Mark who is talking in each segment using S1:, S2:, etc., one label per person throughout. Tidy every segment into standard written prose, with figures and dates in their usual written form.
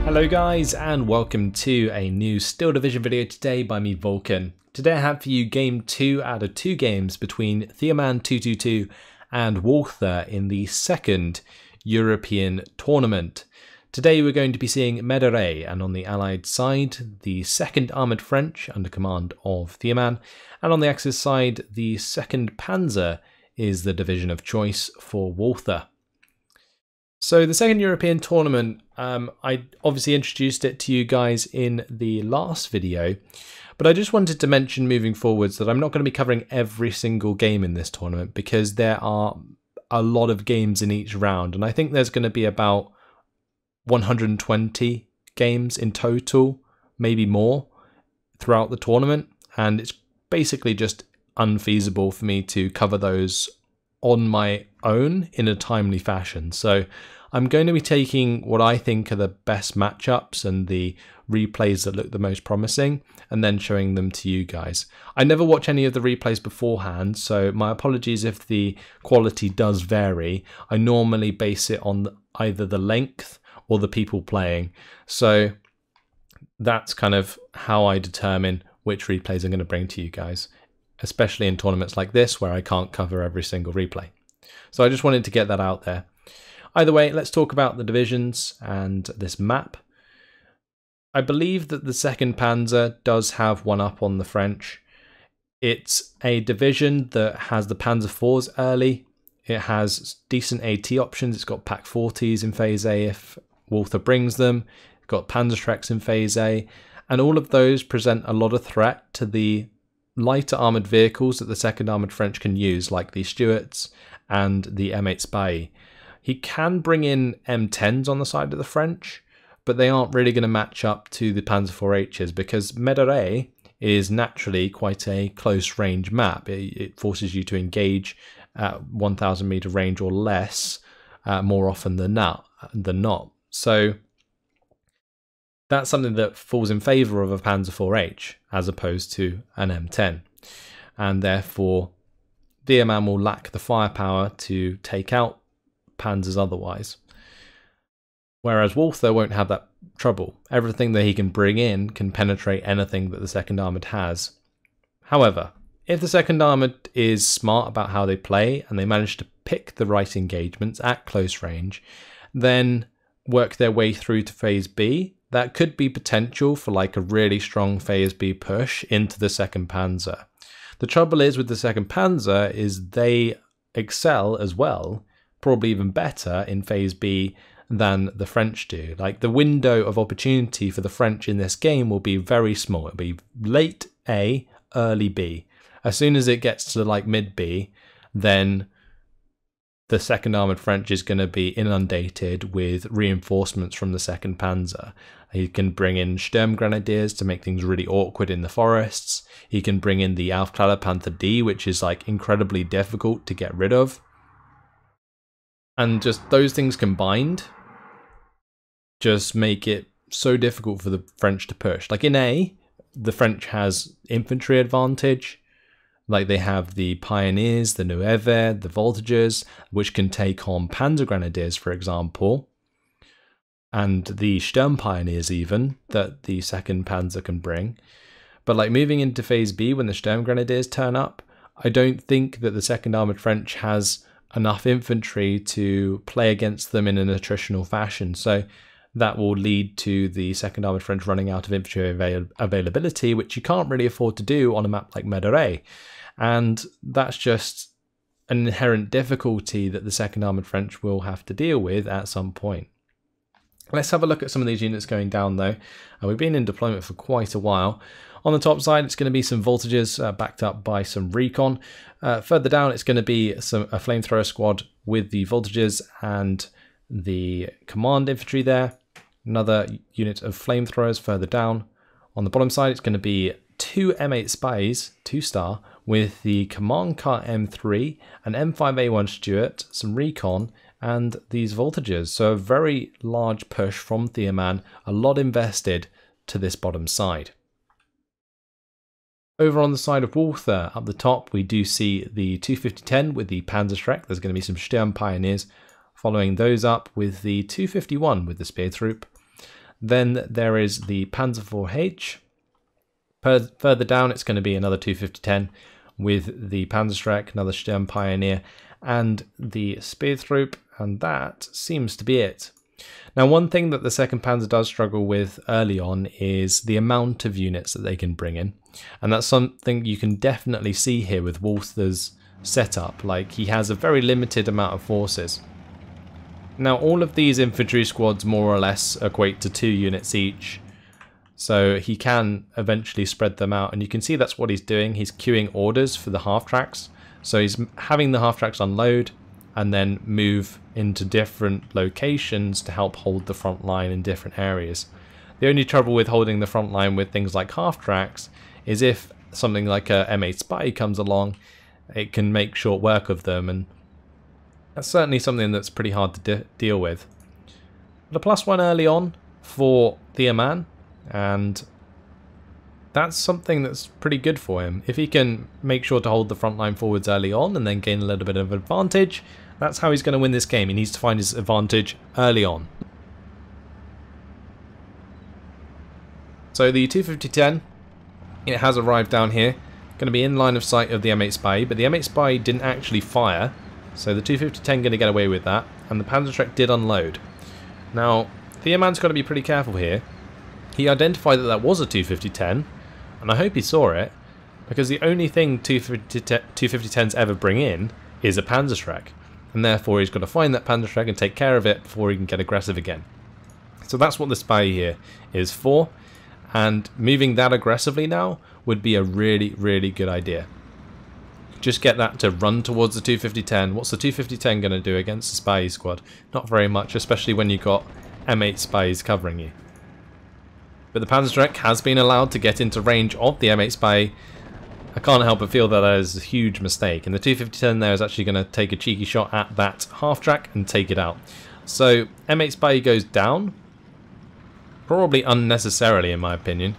S1: Hello guys, and welcome to a new Steel Division video today by me, Vulcan. Today I have for you game 2 out of 2 games between Theoman222 and Walther in the second European tournament. Today we're going to be seeing Méderet, and on the Allied side, the 2nd Armoured French under command of Theoman, and on the Axis side, the 2nd Panzer is the division of choice for Walther. So the second European tournament, I obviously introduced it to you guys in the last video, but I just wanted to mention moving forwards that I'm not going to be covering every single game in this tournament because there are a lot of games in each round, and I think there's going to be about 120 games in total, maybe more, throughout the tournament, and it's basically just unfeasible for me to cover those on my own in a timely fashion. So I'm going to be taking what I think are the best matchups and the replays that look the most promising and then showing them to you guys. I never watch any of the replays beforehand, so my apologies if the quality does vary. I normally base it on either the length or the people playing. So that's kind of how I determine which replays I'm going to bring to you guys, especially in tournaments like this where I can't cover every single replay. So I just wanted to get that out there. Either way, let's talk about the divisions and this map. I believe that the 2nd Panzer does have one up on the French. It's a division that has the Panzer IVs early. It has decent AT options. It's got Pak 40s in Phase A if Walther brings them. It's got Panzerschrecks in Phase A. And all of those present a lot of threat to the lighter armoured vehicles that the 2nd Armoured French can use, like the Stuarts and the M8 Spy. He can bring in M10s on the side of the French, but they aren't really going to match up to the Panzer IVHs because Méderet is naturally quite a close range map. It forces you to engage at 1,000 meter range or less more often than not. So that's something that falls in favour of a Panzer IVH as opposed to an M10, and therefore Theoman will lack the firepower to take out Panzers otherwise. Whereas Walther won't have that trouble. Everything that he can bring in can penetrate anything that the 2nd Armoured has. However, if the 2nd Armoured is smart about how they play and they manage to pick the right engagements at close range, then work their way through to Phase B, that could be potential for like a really strong Phase B push into the 2nd Panzer. The trouble is with the 2nd Panzer is they excel as well, probably even better in Phase B than the French do. Like the window of opportunity for the French in this game will be very small. It'll be late A, early B. As soon as it gets to like mid B, then the 2nd Armoured French is going to be inundated with reinforcements from the 2nd Panzer. He can bring in Sturmgrenadiers to make things really awkward in the forests. He can bring in the Aufklärer Panther D, which is like incredibly difficult to get rid of. And just those things combined just make it so difficult for the French to push. Like in A, the French has infantry advantage. Like they have the Pioneers, the Nueve, the Voltigeurs, which can take on Panzer Grenadiers, for example, and the Sturm Pioneers even, that the 2nd Panzer can bring. But like moving into Phase B when the Sturm Grenadiers turn up, I don't think that the 2nd Armoured French has enough infantry to play against them in an attritional fashion. So that will lead to the 2nd Armoured French running out of infantry availability, which you can't really afford to do on a map like Méderet. And that's just an inherent difficulty that the 2nd Armoured French will have to deal with at some point. Let's have a look at some of these units going down though. We've been in deployment for quite a while. On the top side, it's going to be some Voltigeurs backed up by some recon. Further down, it's going to be a flamethrower squad with the Voltigeurs and the command infantry there. Another unit of flamethrowers further down. On the bottom side, it's going to be 2 M8 Spies, 2-star, with the command car M3, an M5A1 Stuart, some recon, and these Voltigeurs. So a very large push from Theoman, a lot invested to this bottom side. Over on the side of Walther, up the top, we do see the 250-10 with the Panzerschreck. There's going to be some Sturm Pioneers following those up with the 251 with the Speer Troop. Then there is the Panzer IV-H. Further down, it's going to be another 250-10 with the Panzerschreck, another Sturmpioneer, and the Speertrupp, and that seems to be it. Now, one thing that the 2nd Panzer does struggle with early on is the amount of units that they can bring in, and that's something you can definitely see here with Walther's setup. Like, he has a very limited amount of forces. Now, all of these infantry squads more or less equate to 2 units each, so he can eventually spread them out, and you can see that's what he's doing. He's queuing orders for the half-tracks, so he's having the half-tracks unload and then move into different locations to help hold the front line in different areas. The only trouble with holding the front line with things like half-tracks is if something like a M8 Spy comes along, it can make short work of them, and that's certainly something that's pretty hard to deal with. But a +1 early on for Theoman, and that's something that's pretty good for him. If he can make sure to hold the front line forwards early on and then gain a little bit of advantage, that's how he's going to win this game. He needs to find his advantage early on. So the 250-10, it has arrived down here. Going to be in line of sight of the M8 Spy, but the M8 Spy didn't actually fire, so the 250-10 going to get away with that, and the Panzerschreck did unload. Now, Theoman's got to be pretty careful here. He identified that that was a 250-10, and I hope he saw it, because the only thing 250-10s ever bring in is a Panzerschreck, and therefore he's got to find that Panzerschreck and take care of it before he can get aggressive again. So that's what the Spy here is for, and moving that aggressively now would be a really, really good idea. Just get that to run towards the 250-10. What's the 250-10 going to do against the Spy squad? Not very much, especially when you've got M8 Spies covering you. But the Panzerschreck has been allowed to get into range of the M8 Spy. I can't help but feel that is a huge mistake, and the 250-10 there is actually going to take a cheeky shot at that half-track and take it out. So M8 Spy goes down, probably unnecessarily in my opinion.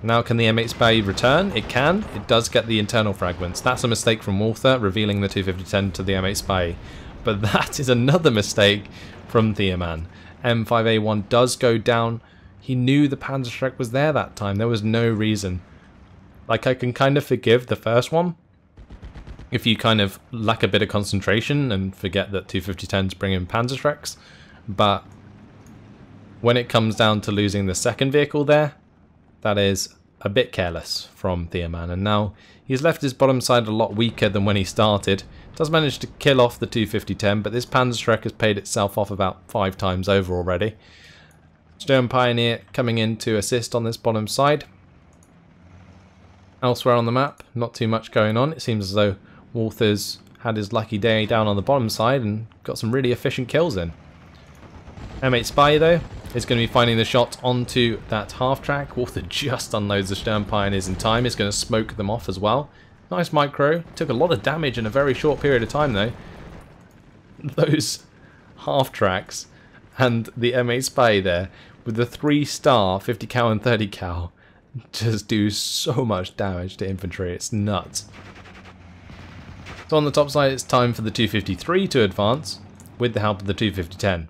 S1: Now, can the M8 Spy return? It can. It does get the internal fragments. That's a mistake from Walther, revealing the 250-10 to the M8 Spy. But that is another mistake from Theoman. M5A1 does go down. He knew the Panzerschreck was there that time. There was no reason. Like, I can kind of forgive the first one if you kind of lack a bit of concentration and forget that 250-10s bring in Panzerschrecks. But when it comes down to losing the second vehicle there, that is a bit careless from Theoman, and now he's left his bottom side a lot weaker than when he started. Does manage to kill off the 250-10, but this Panzerschreck has paid itself off about 5 times over already. Sturmpioneer coming in to assist on this bottom side. Elsewhere on the map, not too much going on. It seems as though Walther's had his lucky day down on the bottom side and got some really efficient kills in. M8 Spy, though, is going to be finding the shot onto that half-track. Walther just unloads the Sturmpioneers in time. Is going to smoke them off as well. Nice micro. Took a lot of damage in a very short period of time, though. Those half-tracks and the M8 Spy there, with the 3-star 50 cal and 30 cal, just do so much damage to infantry. It's nuts. So on the top side, it's time for the 253 to advance with the help of the 250-10.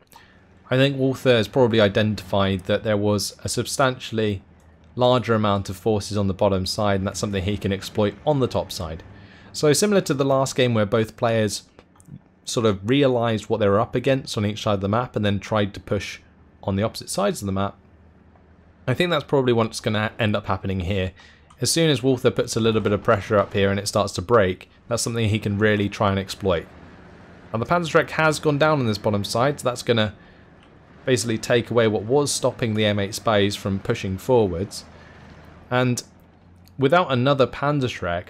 S1: I think Walther has probably identified that there was a substantially larger amount of forces on the bottom side, and that's something he can exploit on the top side. So similar to the last game where both players sort of realised what they were up against on each side of the map and then tried to push on the opposite sides of the map, I think that's probably what's going to end up happening here. As soon as Walther puts a little bit of pressure up here and it starts to break, that's something he can really try and exploit. Now the Panzerschreck has gone down on this bottom side, so that's going to basically take away what was stopping the M8 Spies from pushing forwards. And without another Panzerschreck,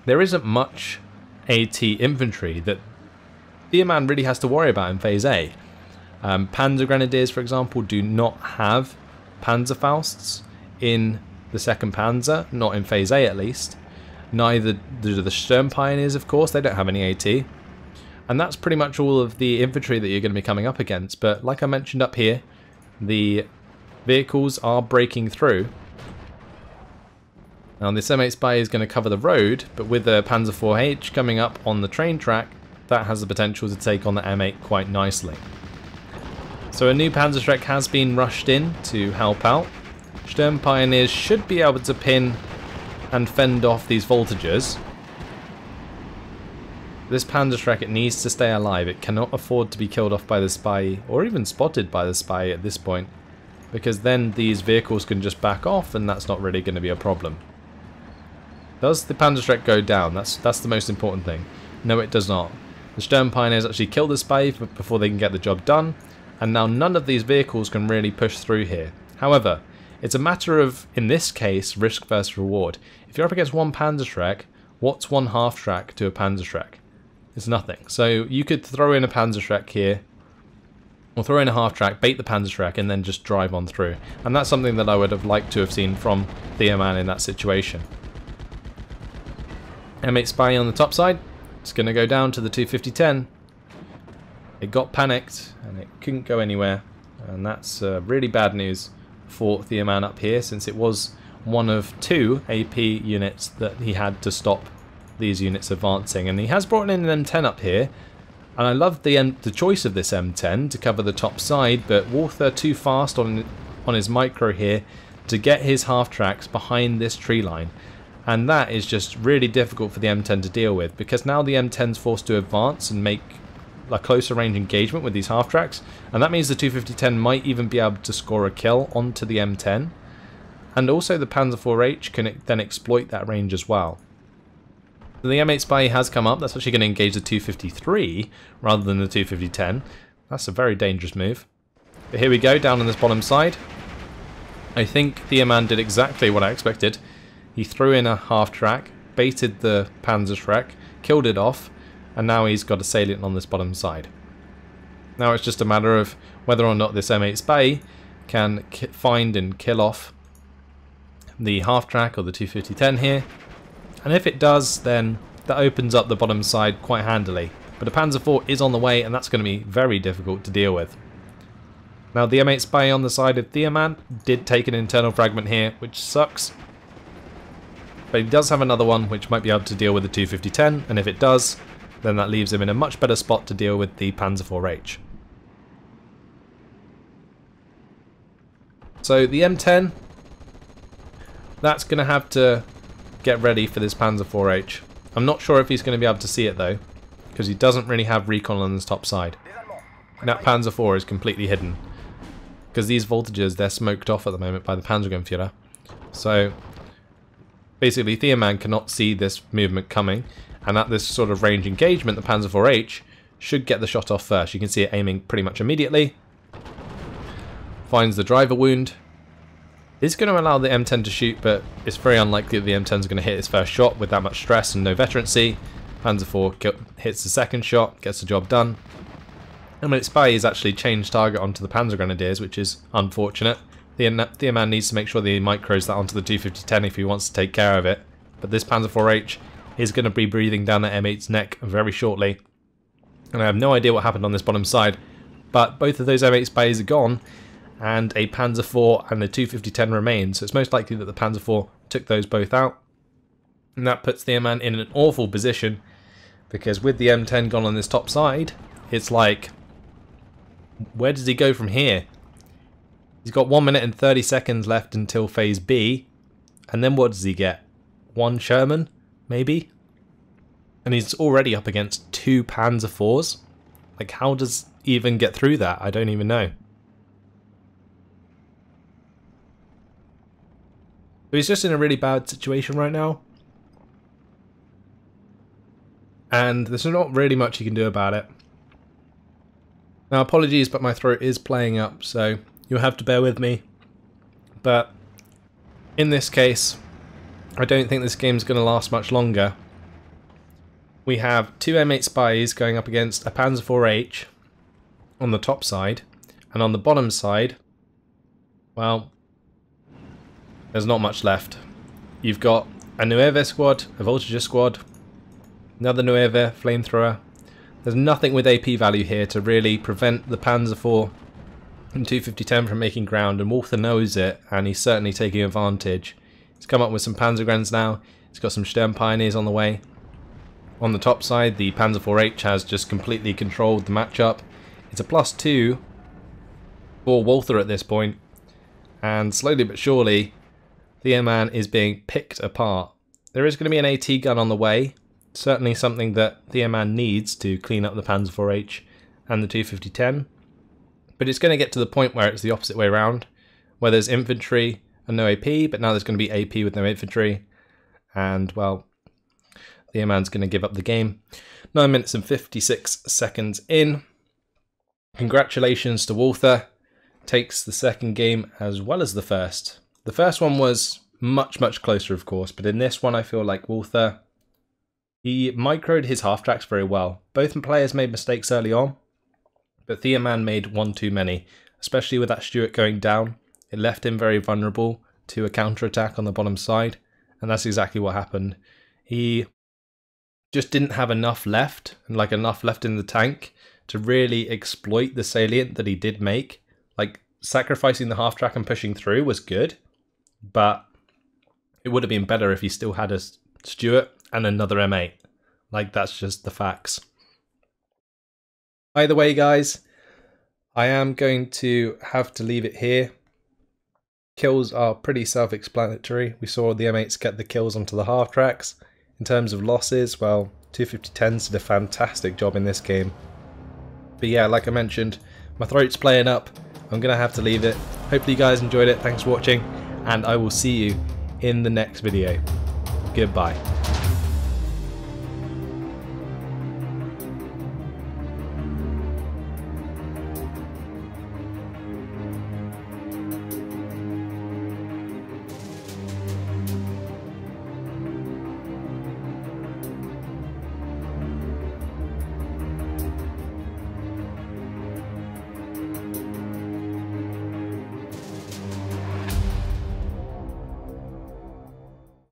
S1: there isn't much AT infantry that Theoman really has to worry about in Phase A. Panzer Grenadiers, for example, do not have Panzerfausts in the 2nd Panzer, not in Phase A at least. Neither do the Sturmpioneers, of course, they don't have any AT. And that's pretty much all of the infantry that you're going to be coming up against. But like I mentioned up here, the vehicles are breaking through. Now this M8 Spy is going to cover the road, but with the Panzer IV-H coming up on the train track, that has the potential to take on the M8 quite nicely. So a new Panzerschreck has been rushed in to help out. Sturm Pioneers should be able to pin and fend off these voltages. This Panzerschreck, it needs to stay alive. It cannot afford to be killed off by the spy, or even spotted by the spy at this point, because then these vehicles can just back off and that's not really going to be a problem. Does the Panzerschreck go down? That's the most important thing. No, it does not. The Sturm Pioneers actually kill the spy before they can get the job done, and now none of these vehicles can really push through here. However, it's a matter of, in this case, risk versus reward. If you're up against one Panzerschreck, what's one half-track to a Panzerschreck? It's nothing. So you could throw in a Panzerschreck here, or throw in a half-track, bait the Panzerschreck, and then just drive on through. And that's something that I would have liked to have seen from Theoman in that situation. M8 Spy on the top side. It's going to go down to the 250-10. It got panicked, and it couldn't go anywhere. And that's really bad news for Theoman up here, since it was one of 2 AP units that he had to stop these units advancing. And he has brought in an M10 up here, and I love the choice of this M10 to cover the top side, but Walther too fast on his micro here to get his half-tracks behind this tree line. And that is just really difficult for the M10 to deal with, because now the M10's forced to advance and make a closer range engagement with these half-tracks, and that means the 250-10 might even be able to score a kill onto the M10, and also the Panzer IV-H can then exploit that range as well. So the M8 Spy has come up. That's actually going to engage the 253 rather than the 250-10. That's a very dangerous move. But here we go, down on this bottom side. I think Theoman did exactly what I expected. He threw in a half-track, baited the Panzerschreck, killed it off, and now he's got a salient on this bottom side. Now it's just a matter of whether or not this M8 Spy can find and kill off the half-track or the 250-10 here. And if it does, then that opens up the bottom side quite handily. But a Panzer IV is on the way, and that's going to be very difficult to deal with. Now the M8 Spy on the side of Theoman did take an internal fragment here, which sucks. But he does have another one which might be able to deal with the 250-10, and if it does, then that leaves him in a much better spot to deal with the Panzer IV-H. So the M10, that's going to have to get ready for this Panzer IV-H. I'm not sure if he's going to be able to see it though, because he doesn't really have recon on his top side. And that Panzer IV is completely hidden, because these voltages, they're smoked off at the moment by the Panzergrenführer. So basically Theoman cannot see this movement coming, and at this sort of range engagement the Panzer IV-H should get the shot off first. You can see it aiming pretty much immediately. Finds the driver wound. It's going to allow the M10 to shoot, but it's very unlikely that the M10 is going to hit its first shot with that much stress and no veterancy. Panzer IV hits the second shot, gets the job done. And when it's Spy, he's actually changed target onto the Panzer Grenadiers, which is unfortunate. Theoman needs to make sure that he micros that onto the 250-10 if he wants to take care of it. But this Panzer IV-H is going to be breathing down that M8's neck very shortly. And I have no idea what happened on this bottom side. But both of those M8 Spies are gone, and a Panzer IV and the 250-10 remain. So it's most likely that the Panzer IV took those both out. And that puts Theoman in an awful position, because with the M10 gone on this top side, it's like, where does he go from here? He's got 1 minute and 30 seconds left until phase B, and then what does he get? 1 Sherman, maybe? And he's already up against 2 Panzer IVs? Like, how does he even get through that? I don't even know. But he's just in a really bad situation right now. And there's not really much he can do about it. Now, apologies, but my throat is playing up, so you'll have to bear with me. But in this case, I don't think this game's going to last much longer. We have 2 M8 Spies going up against a Panzer IV-H on the top side, and on the bottom side, well, there's not much left. You've got a Nueve squad, a Voltige squad, another Nueve flamethrower. There's nothing with AP value here to really prevent the Panzer IV and 250-10 from making ground, and Walther knows it, and he's certainly taking advantage. He's come up with some Panzergrens now. He's got some Sturm Pioneers on the way. On the top side, the Panzer IV-H has just completely controlled the matchup. It's a +2 for Walther at this point, and slowly but surely, Theoman is being picked apart. There is going to be an AT gun on the way, certainly something that Theoman needs to clean up the Panzer IV-H and the 250-10, but it's going to get to the point where it's the opposite way around, where there's infantry and no AP, but now there's going to be AP with no infantry, and well, Theoman's going to give up the game. 9 minutes and 56 seconds in. Congratulations to Walther. Takes the second game as well as the first. The first one was much closer, of course, but in this one I feel like Walther, he microed his half-tracks very well. Both players made mistakes early on, but Theoman made one too many, especially with that Stuart going down. It left him very vulnerable to a counter-attack on the bottom side, and that's exactly what happened. He just didn't have enough left, and like enough left in the tank to really exploit the salient that he did make. Like, sacrificing the half-track and pushing through was good, but it would have been better if he still had a Stuart and another M8. Like, that's just the facts. Either way, guys, I am going to have to leave it here. Kills are pretty self-explanatory. We saw the M8s get the kills onto the half-tracks. In terms of losses, well, 250-10s did a fantastic job in this game. But yeah, like I mentioned, my throat's playing up. I'm going to have to leave it. Hopefully you guys enjoyed it. Thanks for watching, and I will see you in the next video. Goodbye.